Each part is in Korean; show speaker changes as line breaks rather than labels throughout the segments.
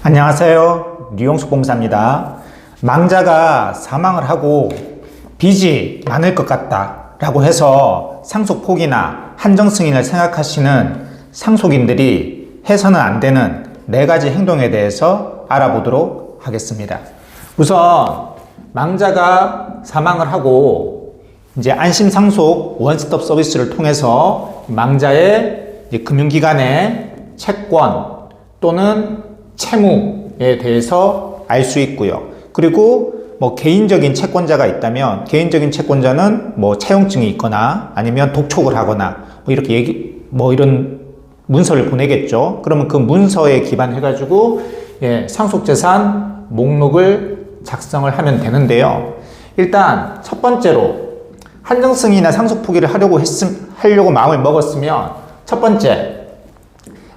안녕하세요. 류용숙 봉사입니다. 망자가 사망을 하고 빚이 많을 것 같다 라고 해서 상속 포기나 한정 승인을 생각하시는 상속인들이 해서는 안 되는 4가지 행동에 대해서 알아보도록 하겠습니다. 우선 망자가 사망을 하고 이제 안심상속 원스톱 서비스를 통해서 망자의 금융기관의 채권 또는 채무에 대해서 알 수 있고요. 그리고 개인적인 채권자가 있다면 개인적인 채권자는 차용증이 있거나 아니면 독촉을 하거나 이렇게 이런 문서를 보내겠죠. 그러면 그 문서에 기반해 가지고 상속재산 목록을 작성을 하면 되는데요. 일단 첫 번째로 한정승인이나 상속 포기를 하려고 마음을 먹었으면 첫 번째,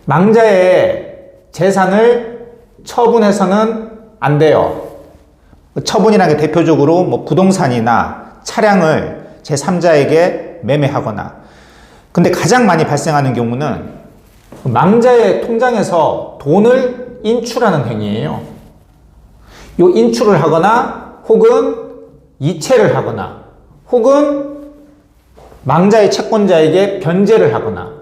망자의 재산을 처분해서는 안 돼요. 처분이라는 게 대표적으로 부동산이나 차량을 제3자에게 매매하거나. 근데 가장 많이 발생하는 경우는 망자의 통장에서 돈을 인출하는 행위예요. 요 인출을 하거나 혹은 이체를 하거나 혹은 망자의 채권자에게 변제를 하거나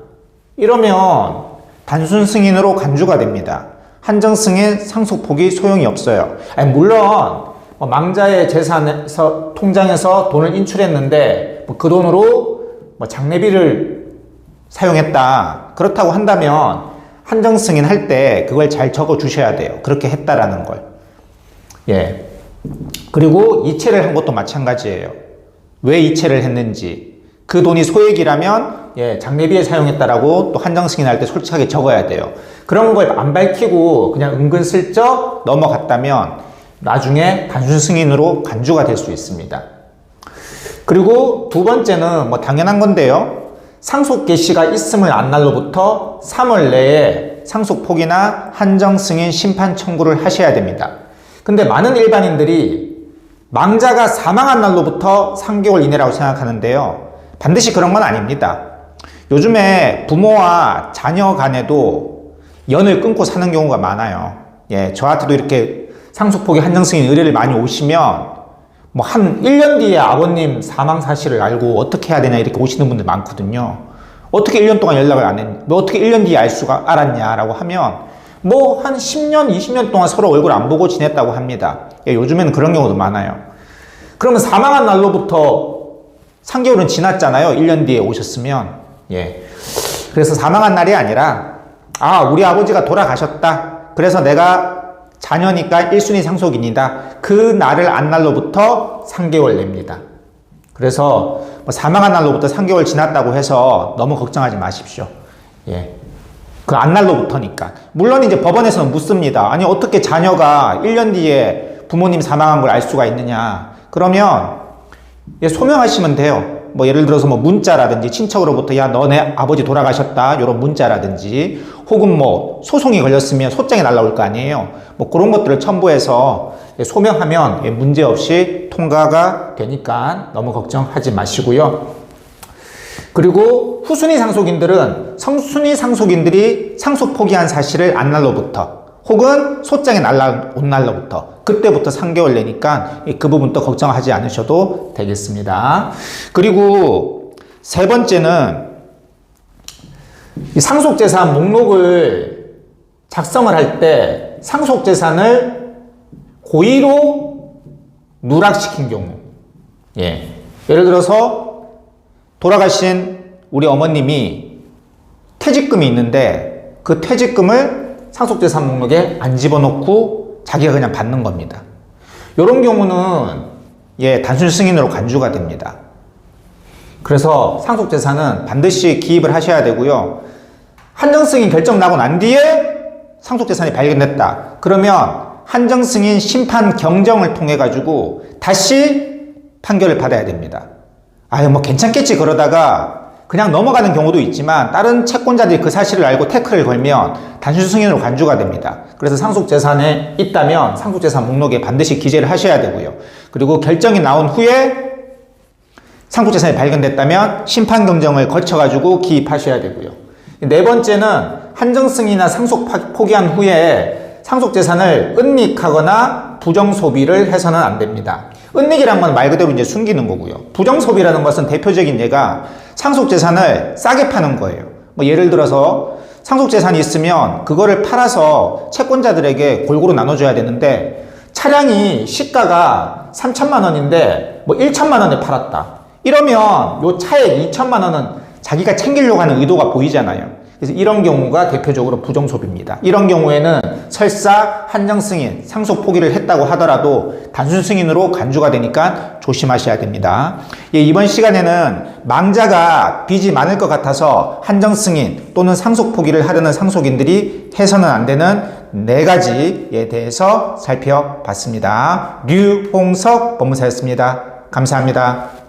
이러면 단순 승인으로 간주가 됩니다. 한정 승인, 상속 포기 소용이 없어요. 물론 망자의 재산에서 통장에서 돈을 인출했는데 그 돈으로 장례비를 사용했다. 그렇다고 한다면 한정 승인 할 때 그걸 잘 적어 주셔야 돼요. 그렇게 했다라는 걸. 그리고 이체를 한 것도 마찬가지예요. 왜 이체를 했는지. 그 돈이 소액이라면 장례비에 사용했다라고 또 한정 승인할 때 솔직하게 적어야 돼요. 그런 걸 안 밝히고 그냥 은근슬쩍 넘어갔다면 나중에 단순 승인으로 간주가 될 수 있습니다. 그리고 두 번째는 당연한 건데요. 상속 개시가 있음을 안 날로부터 3월 내에 상속 포기나 한정 승인 심판 청구를 하셔야 됩니다. 근데 많은 일반인들이 망자가 사망한 날로부터 3개월 이내라고 생각하는데요. 반드시 그런 건 아닙니다. 요즘에 부모와 자녀 간에도 연을 끊고 사는 경우가 많아요. 저한테도 이렇게 상속포기 한정승인 의뢰를 많이 오시면 한 1년 뒤에 아버님 사망 사실을 알고 어떻게 해야 되냐 이렇게 오시는 분들 많거든요. 어떻게 1년 동안 연락을 안 했냐, 어떻게 1년 뒤에 알았냐라고 하면 한 10년, 20년 동안 서로 얼굴 안 보고 지냈다고 합니다. 요즘에는 그런 경우도 많아요. 그러면 사망한 날로부터 3개월은 지났잖아요. 1년 뒤에 오셨으면. 그래서 사망한 날이 아니라 우리 아버지가 돌아가셨다. 그래서 내가 자녀니까 1순위 상속인이다. 그 날을 안 날로부터 3개월 냅니다. 그래서 사망한 날로부터 3개월 지났다고 해서 너무 걱정하지 마십시오. 그 안 날로부터니까. 물론 이제 법원에서는 묻습니다. 아니 어떻게 자녀가 1년 뒤에 부모님 사망한 걸 알 수가 있느냐. 그러면 소명하시면 돼요. 예를 들어서 문자라든지 친척으로부터 야 너네 아버지 돌아가셨다 이런 문자라든지 혹은 소송이 걸렸으면 소장이 날라올 거 아니에요. 그런 것들을 첨부해서 소명하면 문제없이 통과가 되니까 너무 걱정하지 마시고요. 그리고 후순위 상속인들은 성순위 상속인들이 상속 포기한 사실을 안 날로부터 혹은 소장이 온 날로부터 그때부터 3개월 내니까 그 부분도 걱정하지 않으셔도 되겠습니다. 그리고 세 번째는 상속재산 목록을 작성을 할 때 상속재산을 고의로 누락시킨 경우 예를 들어서 돌아가신 우리 어머님이 퇴직금이 있는데 그 퇴직금을 상속재산 목록에 안 집어넣고 자기가 그냥 받는 겁니다. 이런 경우는 단순 승인으로 간주가 됩니다. 그래서 상속재산은 반드시 기입을 하셔야 되고요. 한정승인 결정 나고 난 뒤에 상속재산이 발견됐다. 그러면 한정승인 심판 경정을 통해 가지고 다시 판결을 받아야 됩니다. 괜찮겠지 그러다가 그냥 넘어가는 경우도 있지만 다른 채권자들이 그 사실을 알고 태클을 걸면 단순 승인으로 간주가 됩니다. 그래서 상속재산에 있다면 상속재산 목록에 반드시 기재를 하셔야 되고요. 그리고 결정이 나온 후에 상속재산이 발견됐다면 심판경정을 거쳐가지고 기입하셔야 되고요. 네 번째는 한정승인이나 상속 포기한 후에 상속재산을 은닉하거나 부정소비를 해서는 안 됩니다. 은닉이란 건 말 그대로 이제 숨기는 거고요. 부정소비라는 것은 대표적인 예가 상속재산을 싸게 파는 거예요. 뭐 예를 들어서 상속재산이 있으면 그거를 팔아서 채권자들에게 골고루 나눠줘야 되는데 차량이 시가가 3천만 원인데 뭐 1천만 원에 팔았다. 이러면 요 차액 2천만 원은 자기가 챙기려고 하는 의도가 보이잖아요. 그래서 이런 경우가 대표적으로 부정소비입니다. 이런 경우에는 설사 한정승인, 상속 포기를 했다고 하더라도 단순 승인으로 간주가 되니까 조심하셔야 됩니다. 예, 이번 시간에는 망자가 빚이 많을 것 같아서 한정승인 또는 상속 포기를 하려는 상속인들이 해서는 안 되는 4가지에 대해서 살펴봤습니다. 류홍석 법무사였습니다. 감사합니다.